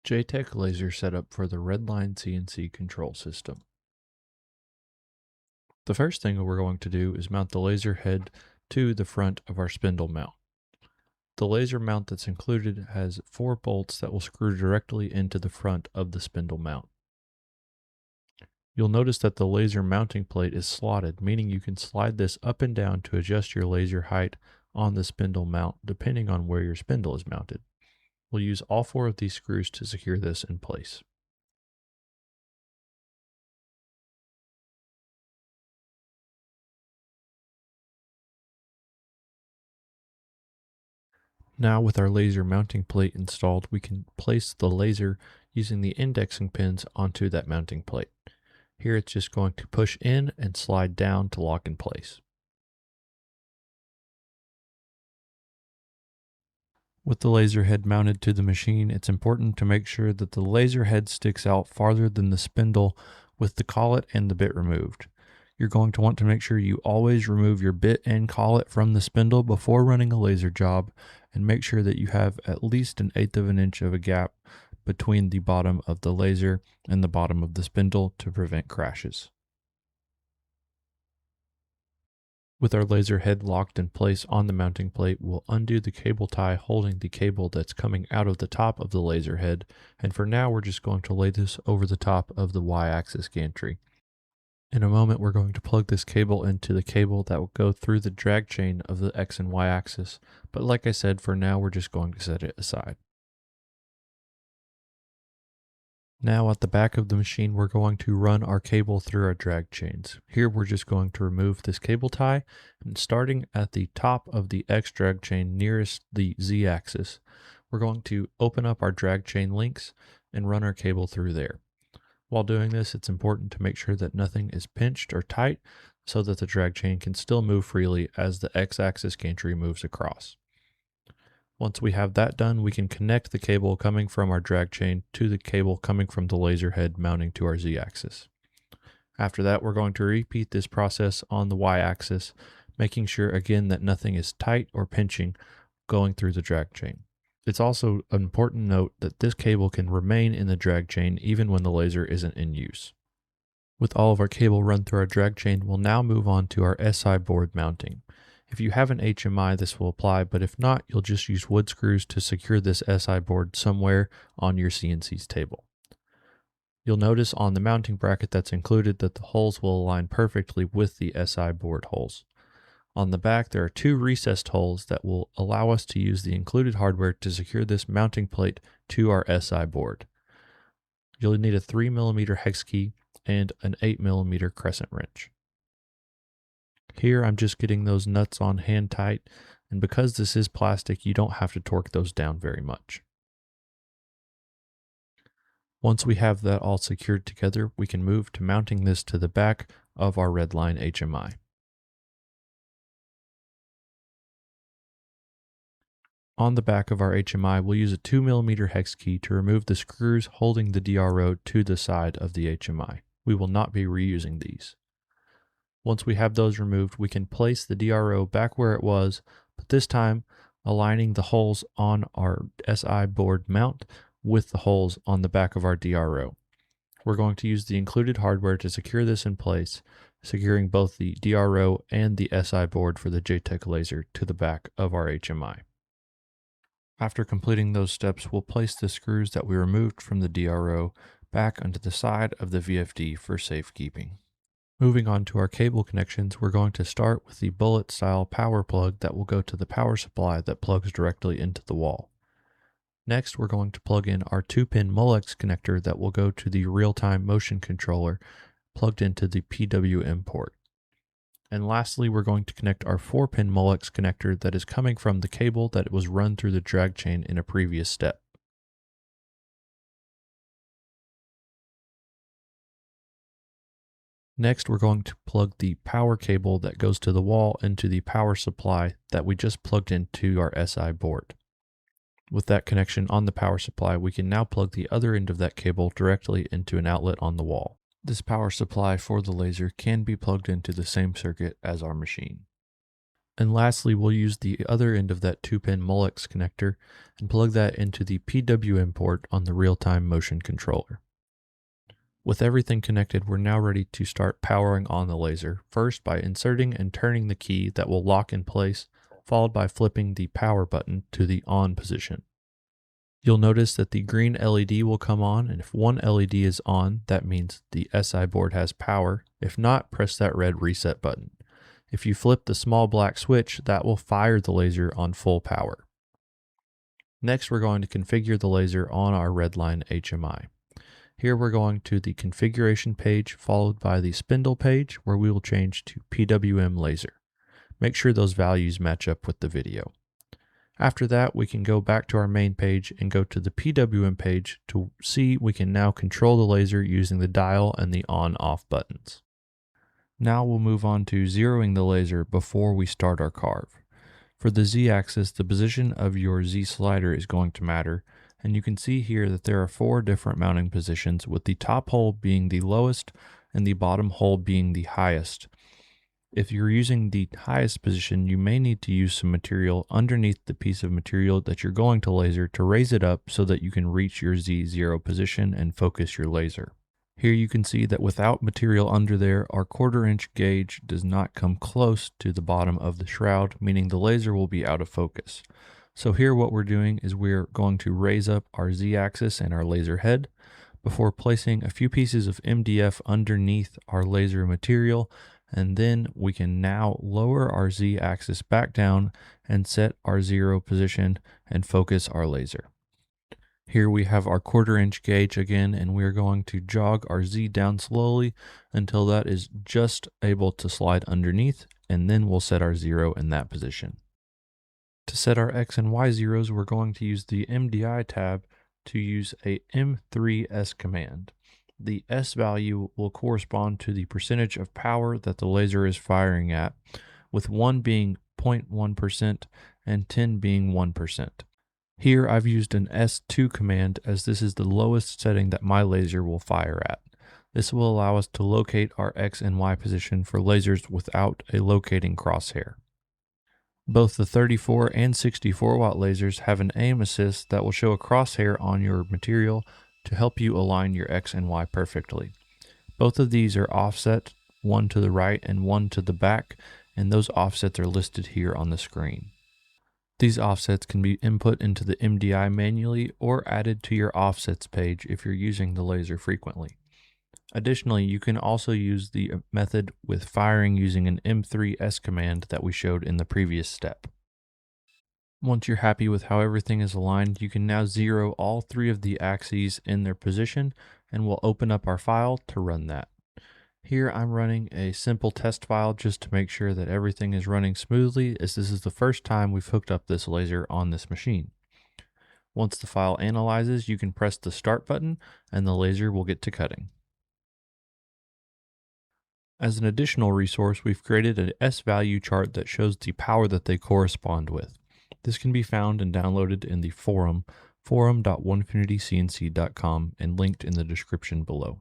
J Tech Laser setup for the Redline CNC Control System. The first thing we're going to do is mount the laser head to the front of our spindle mount. The laser mount that's included has 4 bolts that will screw directly into the front of the spindle mount. You'll notice that the laser mounting plate is slotted, meaning you can slide this up and down to adjust your laser height on the spindle mount depending on where your spindle is mounted. We'll use all 4 of these screws to secure this in place. Now with our laser mounting plate installed, we can place the laser using the indexing pins onto that mounting plate. Here it's just going to push in and slide down to lock in place. With the laser head mounted to the machine, it's important to make sure that the laser head sticks out farther than the spindle with the collet and the bit removed. You're going to want to make sure you always remove your bit and collet from the spindle before running a laser job, and make sure that you have at least 1/8 of an inch of a gap between the bottom of the laser and the bottom of the spindle to prevent crashes. With our laser head locked in place on the mounting plate, we'll undo the cable tie holding the cable that's coming out of the top of the laser head, and for now we're just going to lay this over the top of the Y-axis gantry. In a moment, we're going to plug this cable into the cable that will go through the drag chain of the X and Y axis, but like I said, for now we're just going to set it aside. Now at the back of the machine, we're going to run our cable through our drag chains. Here we're just going to remove this cable tie, and starting at the top of the X drag chain nearest the Z axis, we're going to open up our drag chain links and run our cable through there. While doing this, it's important to make sure that nothing is pinched or tight so that the drag chain can still move freely as the X-axis gantry moves across. Once we have that done, we can connect the cable coming from our drag chain to the cable coming from the laser head mounting to our Z-axis. After that, we're going to repeat this process on the Y-axis, making sure again that nothing is tight or pinching going through the drag chain. It's also an important note that this cable can remain in the drag chain even when the laser isn't in use. With all of our cable run through our drag chain, we'll now move on to our SI board mounting. If you have an HMI, this will apply, but if not, you'll just use wood screws to secure this SI board somewhere on your CNC's table. You'll notice on the mounting bracket that's included that the holes will align perfectly with the SI board holes. On the back, there are 2 recessed holes that will allow us to use the included hardware to secure this mounting plate to our SI board. You'll need a 3mm hex key and an 8mm crescent wrench. Here I'm just getting those nuts on hand tight, and because this is plastic, you don't have to torque those down very much. Once we have that all secured together, we can move to mounting this to the back of our Redline HMI. On the back of our HMI, we'll use a 2mm hex key to remove the screws holding the DRO to the side of the HMI. We will not be reusing these. Once we have those removed, we can place the DRO back where it was, but this time aligning the holes on our SI board mount with the holes on the back of our DRO. We're going to use the included hardware to secure this in place, securing both the DRO and the SI board for the J Tech Laser to the back of our HMI. After completing those steps, we'll place the screws that we removed from the DRO back onto the side of the VFD for safekeeping. Moving on to our cable connections, we're going to start with the bullet style power plug that will go to the power supply that plugs directly into the wall. Next, we're going to plug in our 2-pin Molex connector that will go to the real-time motion controller plugged into the PWM port. And lastly, we're going to connect our 4-pin Molex connector that is coming from the cable that was run through the drag chain in a previous step. Next, we're going to plug the power cable that goes to the wall into the power supply that we just plugged into our SI board. With that connection on the power supply, we can now plug the other end of that cable directly into an outlet on the wall. This power supply for the laser can be plugged into the same circuit as our machine. And lastly, we'll use the other end of that 2-pin Molex connector and plug that into the PWM port on the real-time motion controller. With everything connected, we're now ready to start powering on the laser, first by inserting and turning the key that will lock in place, followed by flipping the power button to the on position. You'll notice that the green LED will come on, and if one LED is on, that means the SI board has power. If not, press that red reset button. If you flip the small black switch, that will fire the laser on full power. Next, we're going to configure the laser on our Redline HMI. Here we're going to the configuration page followed by the spindle page where we will change to PWM laser. Make sure those values match up with the video. After that, we can go back to our main page and go to the PWM page to see we can now control the laser using the dial and the on-off buttons. Now we'll move on to zeroing the laser before we start our carve. For the Z-axis, the position of your Z slider is going to matter, and you can see here that there are 4 different mounting positions, with the top hole being the lowest and the bottom hole being the highest. If you're using the highest position, you may need to use some material underneath the piece of material that you're going to laser to raise it up so that you can reach your Z0 position and focus your laser. Here you can see that without material under there, our 1/4 inch gauge does not come close to the bottom of the shroud, meaning the laser will be out of focus. So here what we're doing is we're going to raise up our Z-axis and our laser head before placing a few pieces of MDF underneath our laser material, and then we can now lower our Z-axis back down and set our 0 position and focus our laser. Here we have our 1/4 inch gauge again, and we're going to jog our Z down slowly until that is just able to slide underneath, and then we'll set our 0 in that position. To set our X and Y zeros, we're going to use the MDI tab to use a M3S command. The S value will correspond to the percentage of power that the laser is firing at, with 1 being 0.1% and 10 being 1%. Here I've used an S2 command as this is the lowest setting that my laser will fire at. This will allow us to locate our X and Y position for lasers without a locating crosshair. Both the 34 and 64 watt lasers have an aim assist that will show a crosshair on your material to help you align your X and Y perfectly. Both of these are offset, one to the right and one to the back, and those offsets are listed here on the screen. These offsets can be input into the MDI manually or added to your offsets page if you're using the laser frequently. Additionally, you can also use the method with firing using an M3S command that we showed in the previous step. Once you're happy with how everything is aligned, you can now zero all 3 of the axes in their position, and we'll open up our file to run that. Here I'm running a simple test file just to make sure that everything is running smoothly, as this is the first time we've hooked up this laser on this machine. Once the file analyzes, you can press the start button and the laser will get to cutting. As an additional resource, we've created an S-value chart that shows the power that they correspond with. This can be found and downloaded in the forum.onefinitycnc.com and linked in the description below.